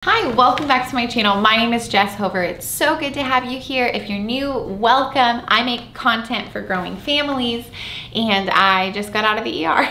Hi, welcome back to my channel. My name is Jess Hover. It's so good to have you here. If you're new, welcome. I make content for growing families and I just got out of the ER.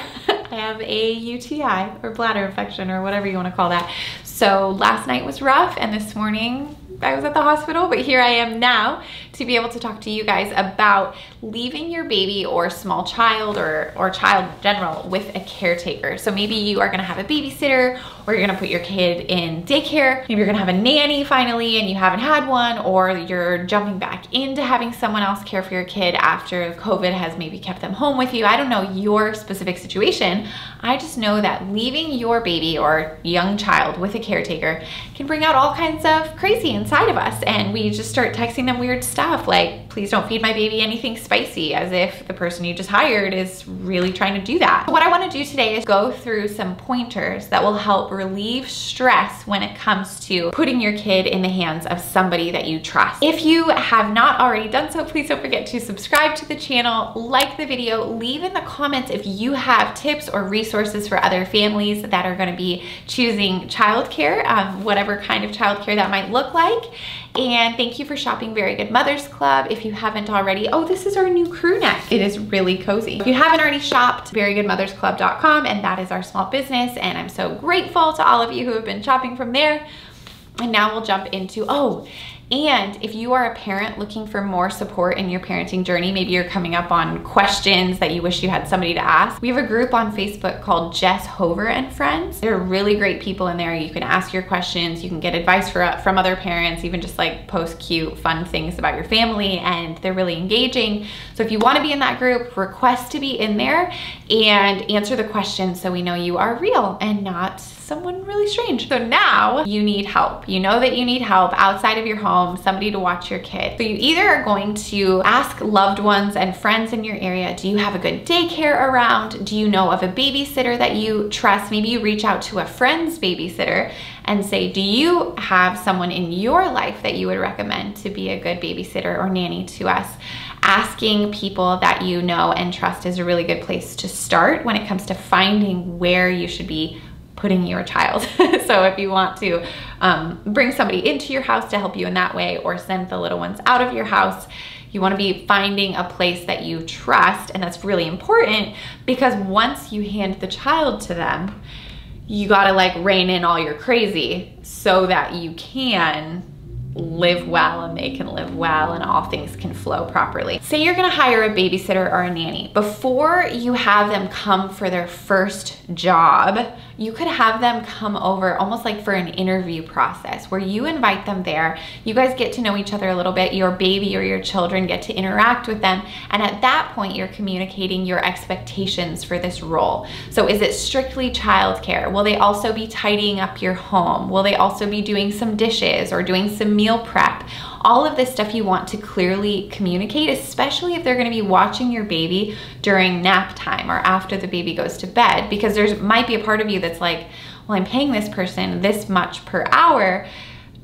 I have a UTI or bladder infection or whatever you want to call that. So last night was rough and this morning I was at the hospital, but here I am now to be able to talk to you guys about leaving your baby or small child or child in general with a caretaker. So maybe you are gonna have a babysitter or you're gonna put your kid in daycare. Maybe you're gonna have a nanny finally and you haven't had one, or you're jumping back into having someone else care for your kid after COVID has maybe kept them home with you. I don't know your specific situation. I just know that leaving your baby or young child with a caretaker can bring out all kinds of crazy inside of us, and we just start texting them weird stuff like, please don't feed my baby anything spicy, as if the person you just hired is really trying to do that. What I want to do today is go through some pointers that will help relieve stress when it comes to putting your kid in the hands of somebody that you trust. If you have not already done so, please don't forget to subscribe to the channel, like the video, leave in the comments if you have tips or resources for other families that are going to be choosing childcare, whatever kind of childcare that might look like. And thank you for shopping Very Good Mothers Club. If you haven't already, oh, this is our new crew neck. It is really cozy. If you haven't already shopped, verygoodmothersclub.com, and that is our small business. And I'm so grateful to all of you who have been shopping from there. And now we'll jump into, and if you are a parent looking for more support in your parenting journey, maybe you're coming up on questions that you wish you had somebody to ask, we have a group on Facebook called Jess Hover and Friends. There are really great people in there. You can ask your questions, you can get advice from other parents, even just like post cute, fun things about your family, and they're really engaging. So if you want to be in that group, request to be in there and answer the questions so we know you are real and not someone really strange. So now you need help. You know that you need help outside of your home, somebody to watch your kid. So you either are going to ask loved ones and friends in your area, do you have a good daycare around? Do you know of a babysitter that you trust? Maybe you reach out to a friend's babysitter and say, do you have someone in your life that you would recommend to be a good babysitter or nanny to us? Asking people that you know and trust is a really good place to start when it comes to finding where you should be putting your child. So if you want to bring somebody into your house to help you in that way, or send the little ones out of your house, you want to be finding a place that you trust. And that's really important because once you hand the child to them, you got to like rein in all your crazy so that you can live well and they can live well and all things can flow properly. Say you're gonna hire a babysitter or a nanny. Before you have them come for their first job, you could have them come over almost like for an interview process where you invite them there. You guys get to know each other a little bit. Your baby or your children get to interact with them. And at that point, you're communicating your expectations for this role. So is it strictly childcare? Will they also be tidying up your home? Will they also be doing some dishes or doing some meal prep? All of this stuff you want to clearly communicate, especially if they're gonna be watching your baby during nap time or after the baby goes to bed, because there might be a part of you that's like, well, I'm paying this person this much per hour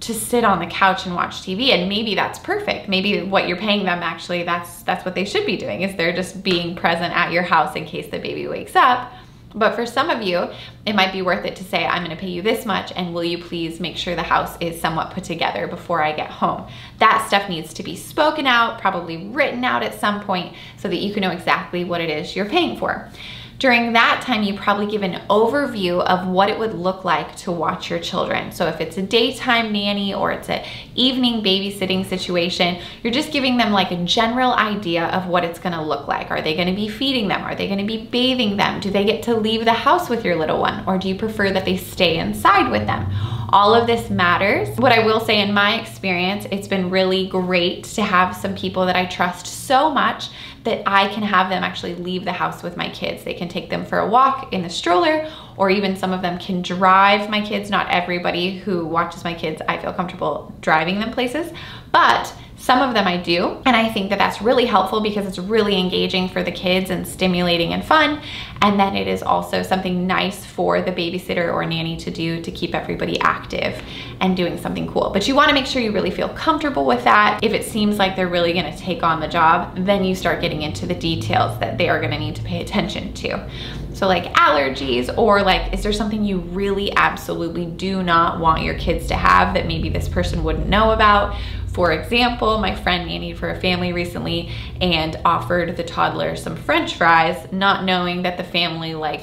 to sit on the couch and watch TV, and maybe that's perfect. Maybe what you're paying them, actually, that's what they should be doing, is they're just being present at your house in case the baby wakes up. But for some of you, it might be worth it to say, I'm gonna pay you this much, and will you please make sure the house is somewhat put together before I get home? That stuff needs to be spoken out, probably written out at some point, so that you can know exactly what it is you're paying for. During that time, you probably give an overview of what it would look like to watch your children. So if it's a daytime nanny or it's an evening babysitting situation, you're just giving them like a general idea of what it's gonna look like. Are they gonna be feeding them? Are they gonna be bathing them? Do they get to leave the house with your little one? Or do you prefer that they stay inside with them? All of this matters. What I will say, in my experience, it's been really great to have some people that I trust so much that I can have them actually leave the house with my kids. They can take them for a walk in the stroller, or even some of them can drive my kids. Not everybody who watches my kids, I feel comfortable driving them places, but some of them I do. And I think that that's really helpful because it's really engaging for the kids and stimulating and fun. And then it is also something nice for the babysitter or nanny to do to keep everybody active and doing something cool. But you want to make sure you really feel comfortable with that. If it seems like they're really going to take on the job, then you start getting into the details that they are going to need to pay attention to. So like allergies, or like, is there something you really absolutely do not want your kids to have that maybe this person wouldn't know about? For example, my friend nannied for a family recently and offered the toddler some French fries, not knowing that the family like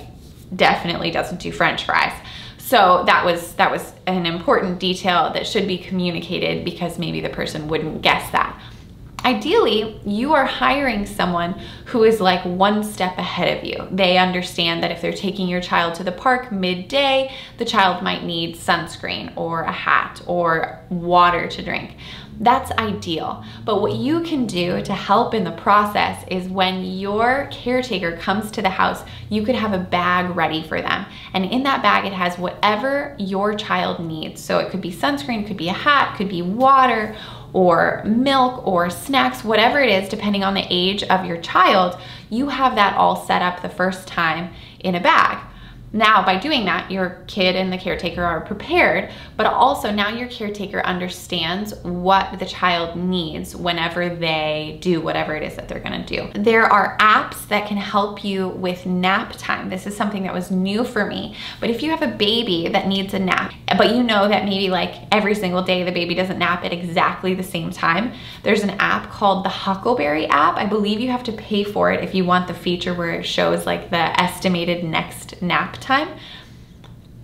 definitely doesn't do French fries. So that was an important detail that should be communicated, because maybe the person wouldn't guess that. Ideally, you are hiring someone who is like one step ahead of you. They understand that if they're taking your child to the park midday, the child might need sunscreen or a hat or water to drink. That's ideal. But what you can do to help in the process is when your caretaker comes to the house, you could have a bag ready for them. And in that bag, it has whatever your child needs. So it could be sunscreen, could be a hat, could be water, or milk or snacks, whatever it is, depending on the age of your child. You have that all set up the first time in a bag. Now, by doing that, your kid and the caretaker are prepared, but also now your caretaker understands what the child needs whenever they do whatever it is that they're gonna do. There are apps that can help you with nap time. This is something that was new for me, but if you have a baby that needs a nap, but you know that maybe like every single day the baby doesn't nap at exactly the same time, there's an app called the Huckleberry app. I believe you have to pay for it if you want the feature where it shows like the estimated next nap time.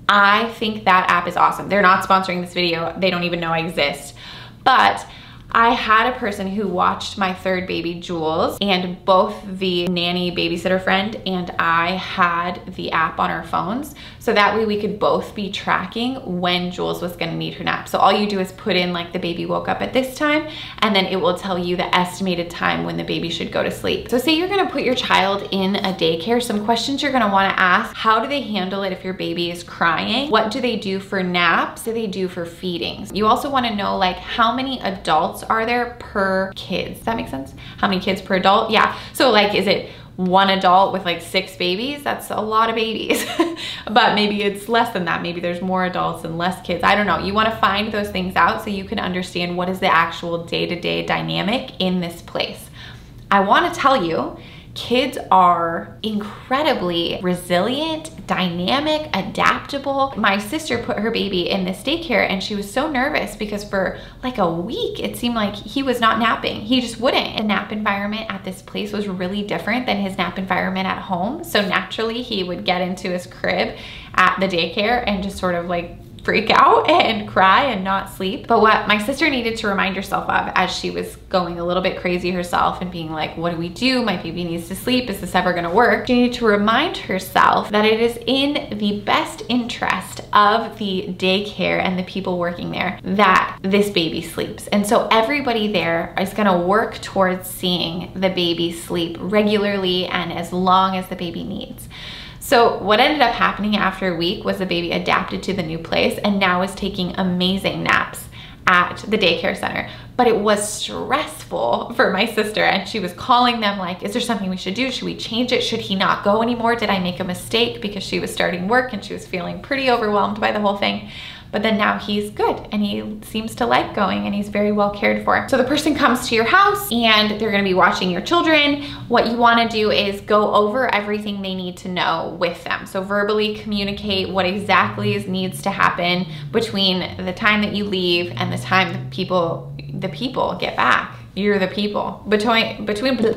I think that app is awesome. They're not sponsoring this video. They don't even know I exist. But I had a person who watched my third baby, Jules, and both the nanny babysitter friend and I had the app on our phones. So that way we could both be tracking when Jules was gonna need her nap. So all you do is put in like the baby woke up at this time, and then it will tell you the estimated time when the baby should go to sleep. So say you're gonna put your child in a daycare, some questions you're gonna wanna ask: how do they handle it if your baby is crying? What do they do for naps? What do they do for feedings? You also wanna know like how many adults are there per kid? Does that make sense? How many kids per adult? Yeah, so like, is it one adult with like 6 babies? That's a lot of babies. But maybe it's less than that. Maybe there's more adults and less kids. I don't know. You want to find those things out so you can understand what is the actual day-to-day dynamic in this place. I want to tell you, kids are incredibly resilient, dynamic, adaptable. My sister put her baby in this daycare and she was so nervous because for like a week, it seemed like he was not napping. He just wouldn't. The nap environment at this place was really different than his nap environment at home. So naturally he would get into his crib at the daycare and just sort of like freak out and cry and not sleep. But what my sister needed to remind herself of as she was going a little bit crazy herself and being like, what do we do? My baby needs to sleep. Is this ever gonna work? She needed to remind herself that it is in the best interest of the daycare and the people working there that this baby sleeps. And so everybody there is gonna work towards seeing the baby sleep regularly and as long as the baby needs. So what ended up happening after a week was the baby adapted to the new place and now is taking amazing naps at the daycare center. But it was stressful for my sister, and she was calling them like, is there something we should do? Should we change it? Should he not go anymore? Did I make a mistake? Because she was starting work and she was feeling pretty overwhelmed by the whole thing. But then now he's good and he seems to like going and he's very well cared for. So the person comes to your house and they're gonna be watching your children. What you wanna do is go over everything they need to know with them. So verbally communicate what exactly needs to happen between the time that you leave and the time the people get back. You're the people. Between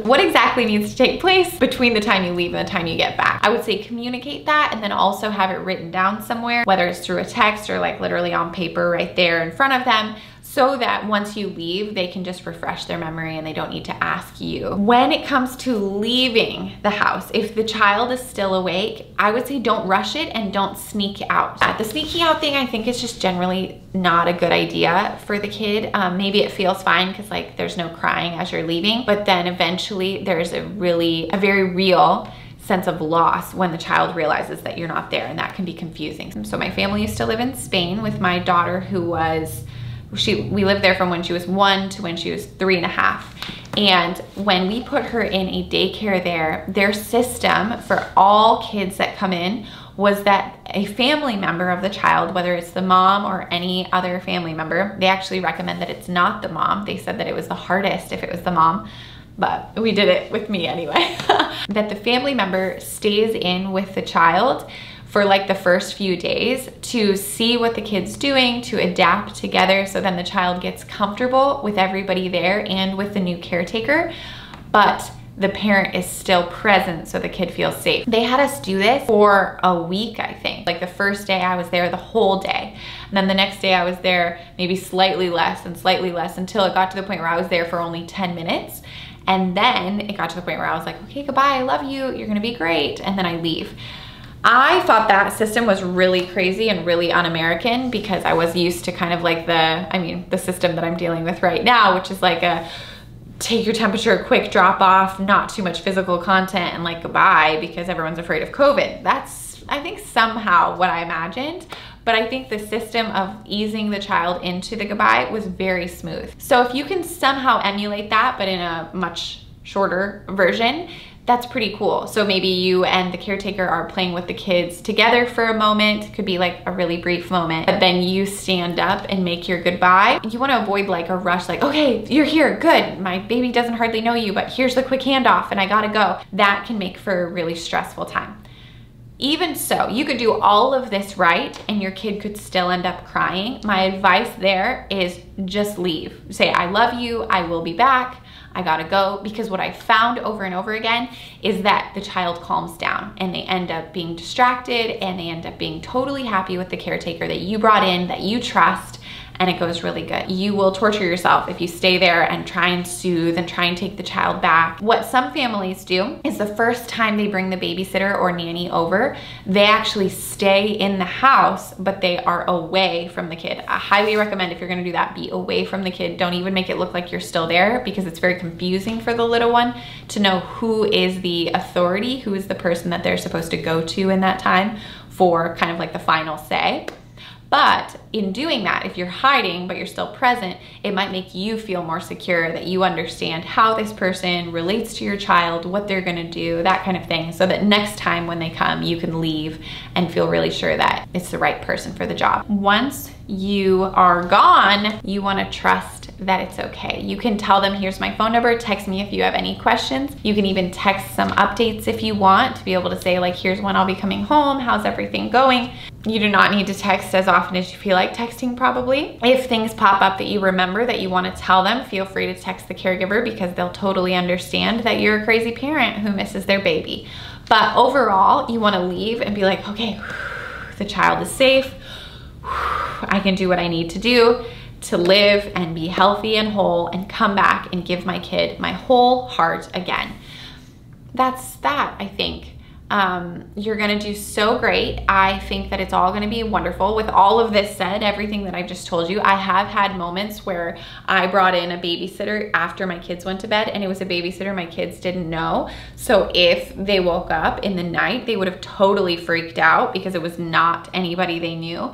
what exactly needs to take place between the time you leave and the time you get back. I would say communicate that and then also have it written down somewhere, whether it's through a text or like literally on paper right there in front of them, so that once you leave, they can just refresh their memory and they don't need to ask you. When it comes to leaving the house, if the child is still awake, I would say don't rush it and don't sneak out. The sneaking out thing, I think is just generally not a good idea for the kid. Maybe it feels fine because like there's no crying as you're leaving, but then eventually there's a very real sense of loss when the child realizes that you're not there, and that can be confusing. So my family used to live in Spain with my daughter who was, we lived there from when she was 1 to when she was 3.5. And when we put her in a daycare there, their system for all kids that come in was that a family member of the child, whether it's the mom or any other family member, they actually recommend that it's not the mom. They said that it was the hardest if it was the mom. but we did it with me anyway. That the family member stays in with the child for like the first few days to see what the kid's doing, to adapt together, so then the child gets comfortable with everybody there and with the new caretaker, but the parent is still present so the kid feels safe. They had us do this for a week, I think. Like the first day I was there the whole day. And then the next day I was there maybe slightly less and slightly less until it got to the point where I was there for only 10 minutes. And then it got to the point where I was like, okay, goodbye, I love you, you're gonna be great. And then I leave. I thought that system was really crazy and really un-American because I was used to kind of like the system that I'm dealing with right now, which is like a take your temperature, quick drop off, not too much physical content, and like goodbye because everyone's afraid of COVID. That's, I think, somehow what I imagined. But I think the system of easing the child into the goodbye was very smooth. So if you can somehow emulate that, but in a much shorter version, that's pretty cool. So maybe you and the caretaker are playing with the kids together for a moment. It could be like a really brief moment, but then you stand up and make your goodbye. You want to avoid like a rush, like, okay, you're here, good. My baby doesn't hardly know you, but here's the quick handoff and I gotta go. That can make for a really stressful time. Even so, you could do all of this right and your kid could still end up crying. My advice there is just leave. Say, I love you, I will be back, I gotta go. Because what I found over and over again is that the child calms down and they end up being distracted and they end up being totally happy with the caretaker that you brought in, that you trust, and it goes really good. You will torture yourself if you stay there and try and soothe and try and take the child back. What some families do is the first time they bring the babysitter or nanny over, they actually stay in the house, but they are away from the kid. I highly recommend if you're gonna do that, be away from the kid. Don't even make it look like you're still there because it's very confusing for the little one to know who is the authority, who is the person that they're supposed to go to in that time for kind of like the final say. But in doing that, if you're hiding, but you're still present, it might make you feel more secure that you understand how this person relates to your child, what they're gonna do, that kind of thing, so that next time when they come, you can leave and feel really sure that it's the right person for the job. Once you are gone, you wanna trust that it's okay. You can tell them, here's my phone number, text me if you have any questions. You can even text some updates if you want to be able to say like, here's when I'll be coming home, how's everything going? You do not need to text as often as you feel like texting probably. If things pop up that you remember that you want to tell them, feel free to text the caregiver because they'll totally understand that you're a crazy parent who misses their baby. But overall, you want to leave and be like, okay, the child is safe. I can do what I need to do to live and be healthy and whole and come back and give my kid my whole heart again. That's that, I think. You're gonna do so great. I think that it's all gonna be wonderful. With all of this said, everything that I've just told you, I have had moments where I brought in a babysitter after my kids went to bed, and it was a babysitter my kids didn't know. So if they woke up in the night, they would have totally freaked out because it was not anybody they knew.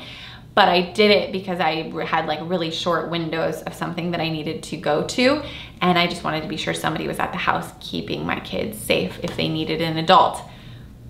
But I did it because I had like really short windows of something that I needed to go to. And I just wanted to be sure somebody was at the house keeping my kids safe if they needed an adult.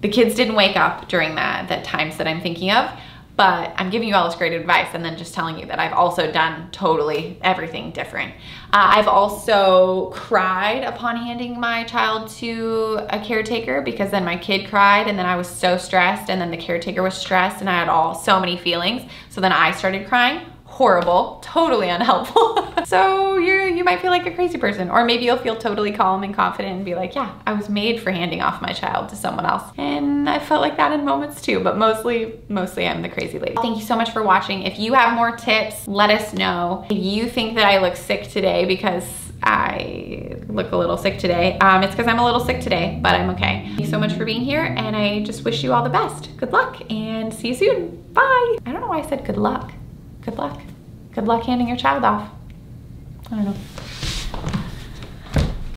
The kids didn't wake up during that times that I'm thinking of, but I'm giving you all this great advice and then just telling you that I've also done totally everything different. I've also cried upon handing my child to a caretaker because then my kid cried and then I was so stressed and then the caretaker was stressed and I had so many feelings. So then I started crying. Horrible, totally unhelpful. So you might feel like a crazy person, or maybe you'll feel totally calm and confident and be like, yeah, I was made for handing off my child to someone else. And I felt like that in moments too, but mostly I'm the crazy lady. Thank you so much for watching. If you have more tips, let us know. If you think that I look sick today because I look a little sick today, it's because I'm a little sick today, but I'm okay. Thank you so much for being here, and I just wish you all the best. Good luck, and see you soon. Bye. I don't know why I said good luck. Good luck. Good luck handing your child off. I don't know.